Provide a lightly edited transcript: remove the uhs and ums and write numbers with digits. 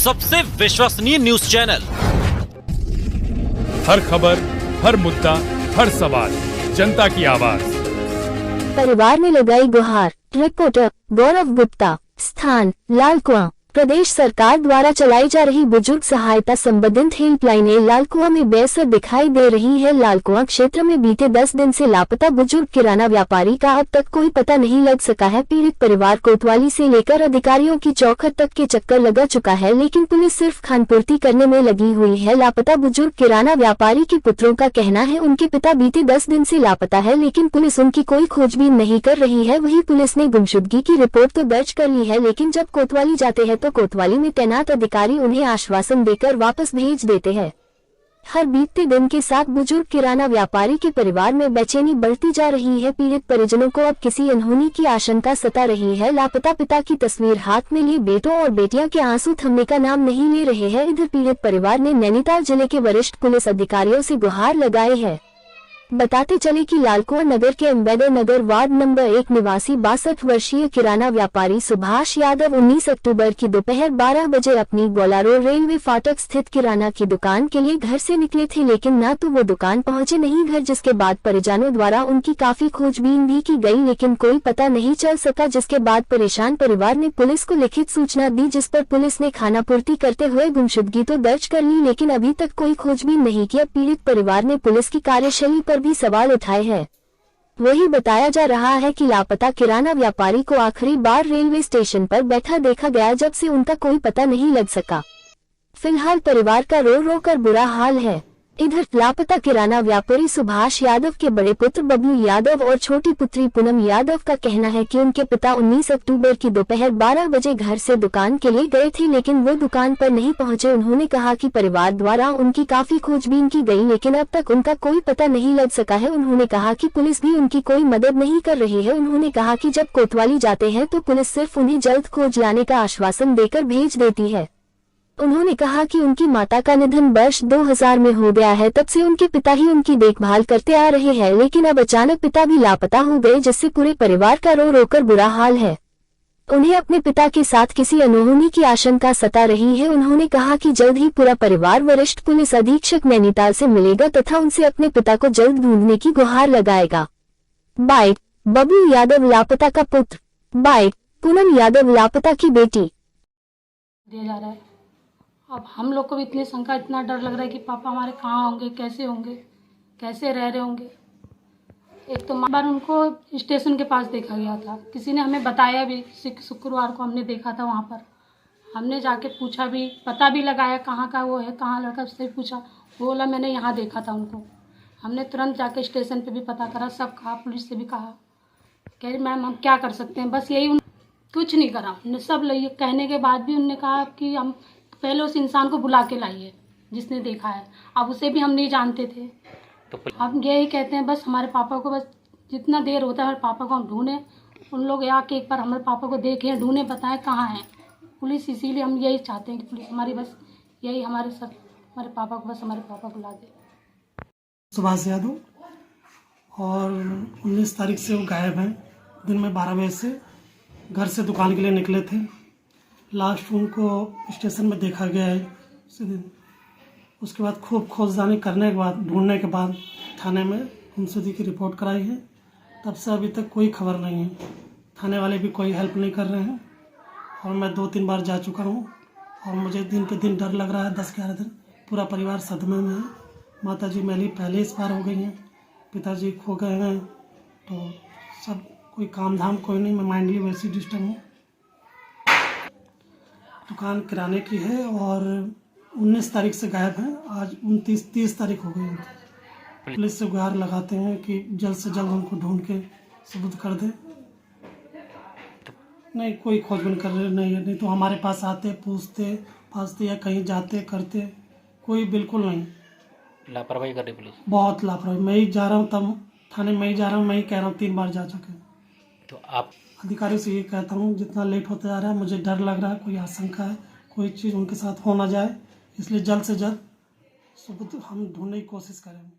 सबसे विश्वसनीय news channel. हर खबर, हर मुद्दा, हर सवाल, जनता की आवाज। परिवार ने लगाई गुहार। रिपोर्टर गौरव गुप्ता। स्थान लालकुआं। प्रदेश सरकार द्वारा चलाई जा रही बुजुर्ग सहायता संबंधित हेल्पलाइन लालकुआं में बेअसर दिखाई दे रही है। लालकुआं क्षेत्र में बीते 10 दिन से लापता बुजुर्ग किराना व्यापारी का अब तक कोई पता नहीं लग सका है। पीड़ित परिवार कोतवाली से लेकर अधिकारियों की चौखट तक के चक्कर लगा चुका है, लेकिन पुलिस सिर्फ खानपूर्ति करने में लगी हुई है। लापता बुजुर्ग किराना व्यापारी के पुत्रों का कहना है उनके पिता बीते 10 दिन से लापता है, लेकिन पुलिस उनकी कोई खोजबीन नहीं कर रही है। वहीं पुलिस ने गुमशुदगी की रिपोर्ट तो दर्ज कर ली है, लेकिन जब कोतवाली जाते हैं तो कोतवाली में तैनात अधिकारी उन्हें आश्वासन देकर वापस भेज देते हैं। हर बीतते दिन के साथ बुजुर्ग किराना व्यापारी के परिवार में बेचैनी बढ़ती जा रही है। पीड़ित परिजनों को अब किसी अनहोनी की आशंका सता रही है। लापता पिता की तस्वीर हाथ में लिए बेटों और बेटियां के आंसू थमने का नाम नहीं ले रहे हैं। इधर पीड़ित परिवार ने नैनीताल जिले के वरिष्ठ पुलिस अधिकारियों से गुहार लगाई है। बताते चले कि लालकुआं नगर के अम्बेडकर नगर वार्ड नंबर 1 निवासी 62 वर्षीय किराना व्यापारी सुभाष यादव 19 अक्टूबर की दोपहर 12 बजे अपनी बोलारो रेलवे फाटक स्थित किराना की दुकान के लिए घर से निकले थे, लेकिन न तो वो दुकान पहुंचे नहीं घर, जिसके बाद परिजनों द्वारा उनकी काफी खोजबीन भी की गई, लेकिन कोई पता नहीं चल सका। जिसके बाद परेशान परिवार ने पुलिस को लिखित सूचना दी, जिस पर पुलिस ने खानापूर्ति करते हुए गुमशुदगी तो दर्ज कर ली, लेकिन अभी तक कोई खोजबीन नहीं किया। पीड़ित परिवार ने पुलिस की कार्यशैली पर भी सवाल उठाए हैं। वही बताया जा रहा है कि लापता किराना व्यापारी को आखिरी बार रेलवे स्टेशन पर बैठा देखा गया, जब से उनका कोई पता नहीं लग सका। फिलहाल परिवार का रो रो कर बुरा हाल है। इधर लापता किराना व्यापारी सुभाष यादव के बड़े पुत्र बबलू यादव और छोटी पुत्री पूनम यादव का कहना है कि उनके पिता 19 अक्टूबर की दोपहर 12 बजे घर से दुकान के लिए गए थे, लेकिन वो दुकान पर नहीं पहुंचे। उन्होंने कहा कि परिवार द्वारा उनकी काफी खोजबीन की गई, लेकिन अब तक उनका कोई पता नहीं लग सका है। उन्होंने कहा कि पुलिस भी उनकी कोई मदद नहीं कर रही है। उन्होंने कहा कि जब कोतवाली जाते हैं तो पुलिस सिर्फ उन्हें जल्द खोज लाने का आश्वासन देकर भेज देती है। उन्होंने कहा कि उनकी माता का निधन वर्ष 2000 में हो गया है, तब से उनके पिता ही उनकी देखभाल करते आ रहे हैं, लेकिन अब अचानक पिता भी लापता हो गए, जिससे पूरे परिवार का रो रो कर बुरा हाल है। उन्हें अपने पिता के साथ किसी अनहोनी की आशंका सता रही है। उन्होंने कहा कि जल्द ही पूरा परिवार वरिष्ठ पुलिस अधीक्षक नैनीताल से मिलेगा तथा उनसे अपने पिता को जल्द ढूंढने की गुहार लगाएगा। बाइट बबलू यादव लापता का पुत्र। बाइट पूनम यादव लापता की बेटी। दिया जा रहा है। अब हम लोग को भी इतनी शंका, इतना डर लग रहा है कि पापा हमारे कहाँ होंगे, कैसे होंगे, कैसे रह रहे होंगे। एक तो बार उनको स्टेशन के पास देखा गया था, किसी ने हमें बताया भी, शुक्रवार को हमने देखा था वहाँ पर। हमने जाके पूछा भी, पता भी लगाया कहाँ का वो है, कहाँ लड़का, उससे पूछा, वो बोला मैंने यहाँ देखा था उनको। हमने तुरंत जाके स्टेशन पे भी पता करा, सब कहा, पुलिस से भी कहा। कह रही मैम हम क्या कर सकते हैं, बस यही। कुछ नहीं करा उन्होंने, सब कहने के बाद भी उन्होंने कहा कि हम पहले उस इंसान को बुला के लाइए जिसने देखा है। अब उसे भी हम नहीं जानते थे, तो हम यही कहते हैं बस हमारे पापा को, बस जितना देर होता है हमारे पापा को हम ढूंढें। उन लोग आके एक बार हमारे पापा को देखें, ढूंढें, बताएं कहाँ हैं पुलिस। इसीलिए हम यही चाहते हैं कि पुलिस हमारी बस यही हमारे पापा को, बस हमारे पापा को ला दे। सुभाष यादव, और 19 तारीख से वो गायब हैं। दिन में 12 बजे से घर से दुकान के लिए निकले थे। लास्ट उनको स्टेशन में देखा गया है उसी दिन। उसके बाद खूब खोजदानी करने के बाद, ढूंढने के बाद थाने में गुमशुदगी की रिपोर्ट कराई है। तब से अभी तक कोई खबर नहीं है। थाने वाले भी कोई हेल्प नहीं कर रहे हैं, और मैं 2-3 बार जा चुका हूँ, और मुझे दिन पे दिन डर लग रहा है। 10-11 दिन पूरा परिवार सदमे में है। माता जी मेरी पहले इस बार हो गई हैं, पिताजी खो गए हैं, तो सब कोई काम धाम कोई नहीं। मैं माइंडली वैसे डिस्टर्ब हूँ। दुकान किराने की है और 19 तारीख से गायब है। आज 29-30 तारीख हो गई। पुलिस से गुहार लगाते हैं कि जल्द से जल्द उनको ढूंढ के सबूत कर दे। नहीं कोई खोजबीन कर रहे नहीं तो हमारे पास आते, पूछते पाछते या कहीं जाते करते, कोई बिल्कुल नहीं। लापरवाही कर रही पुलिस, बहुत लापरवाही। मैं ही जा रहा हूँ, तब थाने में ही जा रहा हूँ, मैं ही कह रहा हूँ 3 बार जा चुके। तो आप अधिकारियों से ये कहता हूँ, जितना लेट होता जा रहा है मुझे डर लग रहा है, कोई आशंका है, कोई चीज़ उनके साथ हो ना जाए, इसलिए जल्द से जल्द सबूत हम ढूंढने की कोशिश करेंगे।